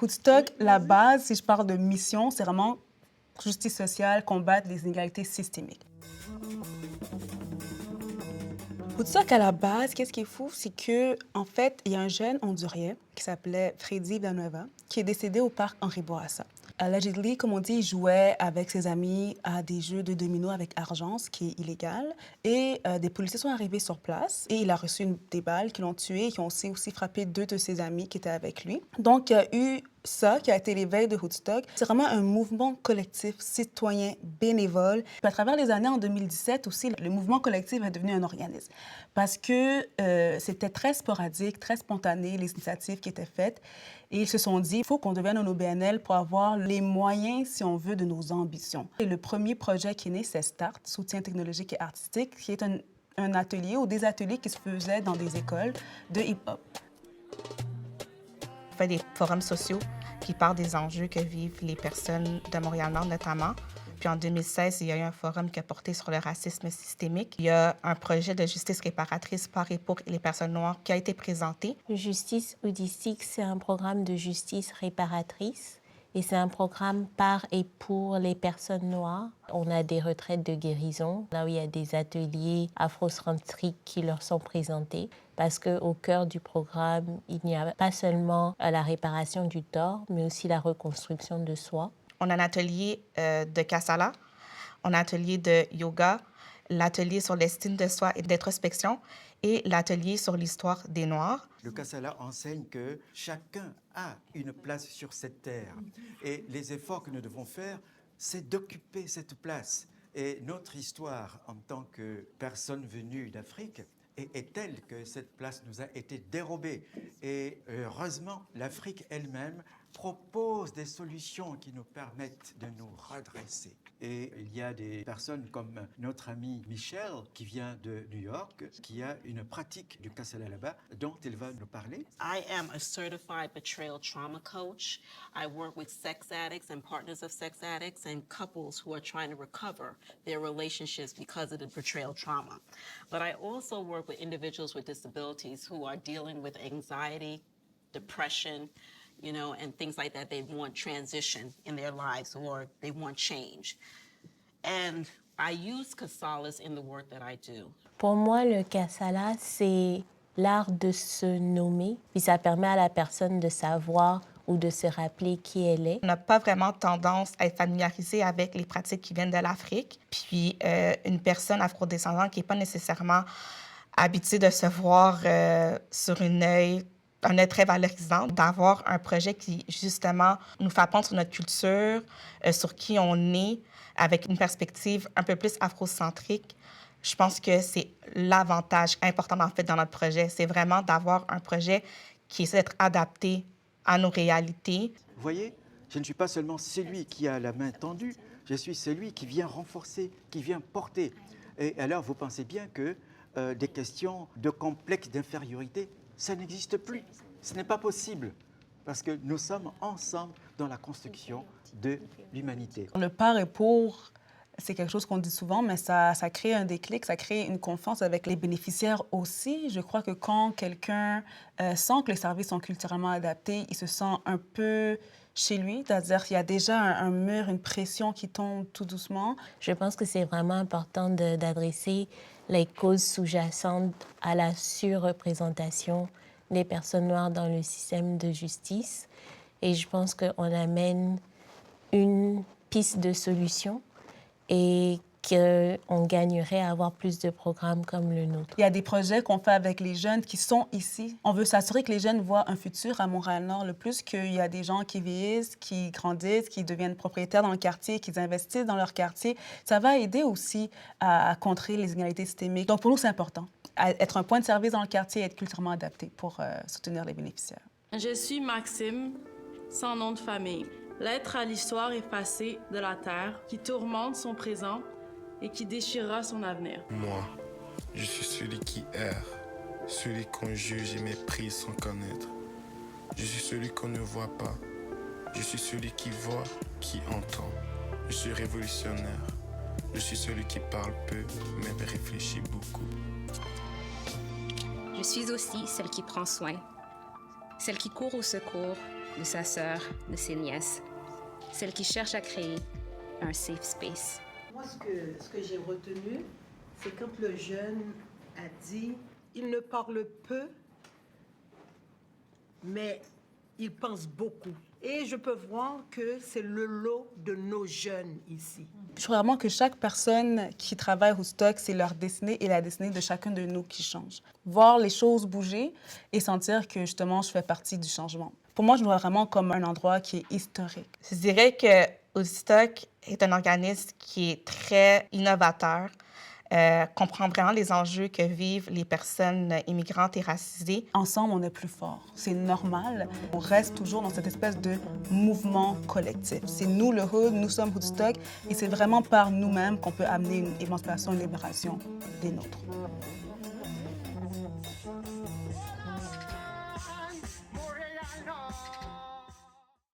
Woodstock, la base, si je parle de mission, c'est vraiment justice sociale, combattre les inégalités systémiques. Woodstock, à la base, qu'est-ce qui est fou, c'est que en fait, il y a un jeune Hondurien qui s'appelait Freddy Villanueva qui est décédé au parc Henri Bourassa. Allegedly, comme on dit, il jouait avec ses amis à des jeux de domino avec argent, ce qui est illégal. Et des policiers sont arrivés sur place et il a reçu des balles qui l'ont tué et qui ont aussi frappé deux de ses amis qui étaient avec lui. Donc, il y a eu ça qui a été l'éveil de Woodstock. C'est vraiment un mouvement collectif, citoyen, bénévole. Puis à travers les années, en 2017 aussi, le mouvement collectif est devenu un organisme parce que c'était très sporadique, très spontané, les initiatives qui étaient faites. Et ils se sont dit, il faut qu'on devienne un OBNL pour avoir les moyens, si on veut, de nos ambitions. Et le premier projet qui est né, c'est START, Soutien technologique et artistique, qui est un atelier ou des ateliers qui se faisaient dans des écoles de hip-hop. On fait des forums sociaux qui parlent des enjeux que vivent les personnes de Montréal-Nord notamment. Puis en 2016, il y a eu un forum qui a porté sur le racisme systémique. Il y a un projet de justice réparatrice par et pour les personnes noires qui a été présenté. Justice Holistique, c'est un programme de justice réparatrice et c'est un programme par et pour les personnes noires. On a des retraites de guérison, là où il y a des ateliers afrocentriques qui leur sont présentés. Parce qu'au cœur du programme, il n'y a pas seulement la réparation du tort, mais aussi la reconstruction de soi. On a un atelier de Kasala, on a un atelier de yoga, l'atelier sur l'estime de soi et d'introspection et l'atelier sur l'histoire des Noirs. Le Kasala enseigne que chacun a une place sur cette terre. Et les efforts que nous devons faire, c'est d'occuper cette place. Et notre histoire en tant que personne venue d'Afrique est telle que cette place nous a été dérobée. Et heureusement, l'Afrique elle-même propose des solutions qui nous permettent de nous redresser. Et il y a des personnes comme notre ami Michel, qui vient de New York, qui a une pratique du Kasala là-bas, dont il va nous parler. I am a certified betrayal trauma coach. I work with sex addicts and partners of sex addicts and couples who are trying to recover their relationships because of the betrayal trauma. But I also work with individuals with disabilities who are dealing with anxiety, depression, you know, and things like that. They want transition in their lives or they want change. And I use Kasalas in the work that I do. Pour moi, le Kasala, c'est l'art de se nommer, puis ça permet à la personne de savoir ou de se rappeler qui elle est. On n'a pas vraiment tendance à être familiarisé avec les pratiques qui viennent de l'Afrique. Puis une personne afrodescendante qui n'est pas nécessairement habituée de se voir sur un œil très valorisant, d'avoir un projet qui, justement, nous fait apprendre sur notre culture, sur qui on est, avec une perspective un peu plus afrocentrique. Je pense que c'est l'avantage important, en fait, dans notre projet. C'est vraiment d'avoir un projet qui essaie d'être adapté à nos réalités. Vous voyez, je ne suis pas seulement celui qui a la main tendue, je suis celui qui vient renforcer, qui vient porter. Et alors, vous pensez bien que des questions de complexe d'infériorité, ça n'existe plus. Ce n'est pas possible parce que nous sommes ensemble dans la construction de l'humanité. Le par et pour, c'est quelque chose qu'on dit souvent, mais ça crée un déclic, ça crée une confiance avec les bénéficiaires aussi. Je crois que quand quelqu'un sent que les services sont culturellement adaptés, il se sent un peu chez lui, c'est-à-dire qu'il y a déjà un mur, une pression qui tombe tout doucement. Je pense que c'est vraiment important d'adresser les causes sous-jacentes à la surreprésentation des personnes noires dans le système de justice. Et je pense qu'on amène une piste de solution et qu'on gagnerait à avoir plus de programmes comme le nôtre. Il y a des projets qu'on fait avec les jeunes qui sont ici. On veut s'assurer que les jeunes voient un futur à Montréal-Nord, le plus qu'il y a des gens qui vieillissent, qui grandissent, qui deviennent propriétaires dans le quartier, qui investissent dans leur quartier. Ça va aider aussi à contrer les inégalités systémiques. Donc, pour nous, c'est important. Être un point de service dans le quartier et être culturellement adapté pour soutenir les bénéficiaires. Je suis Maxime, sans nom de famille, l'être à l'histoire effacée de la terre, qui tourmente son présent et qui déchirera son avenir. Moi, je suis celui qui erre, celui qu'on juge et méprise sans connaître. Je suis celui qu'on ne voit pas. Je suis celui qui voit, qui entend. Je suis révolutionnaire. Je suis celui qui parle peu, mais réfléchit beaucoup. Je suis aussi celle qui prend soin, celle qui court au secours de sa sœur, de ses nièces. Celle qui cherche à créer un safe space. Moi, ce que j'ai retenu, c'est quand le jeune a dit « Il ne parle peu, mais il pense beaucoup ». Et je peux voir que c'est le lot de nos jeunes ici. Je crois vraiment que chaque personne qui travaille au Woodstock, c'est leur destinée et la destinée de chacun de nous qui change. Voir les choses bouger et sentir que justement je fais partie du changement. Pour moi, je me vois vraiment comme un endroit qui est historique. Je dirais que Woodstock est un organisme qui est très innovateur, comprend vraiment les enjeux que vivent les personnes immigrantes et racisées. Ensemble, on est plus fort. C'est normal. On reste toujours dans cette espèce de mouvement collectif. C'est nous le Hood, nous sommes Woodstock, et c'est vraiment par nous-mêmes qu'on peut amener une émancipation, une libération des nôtres.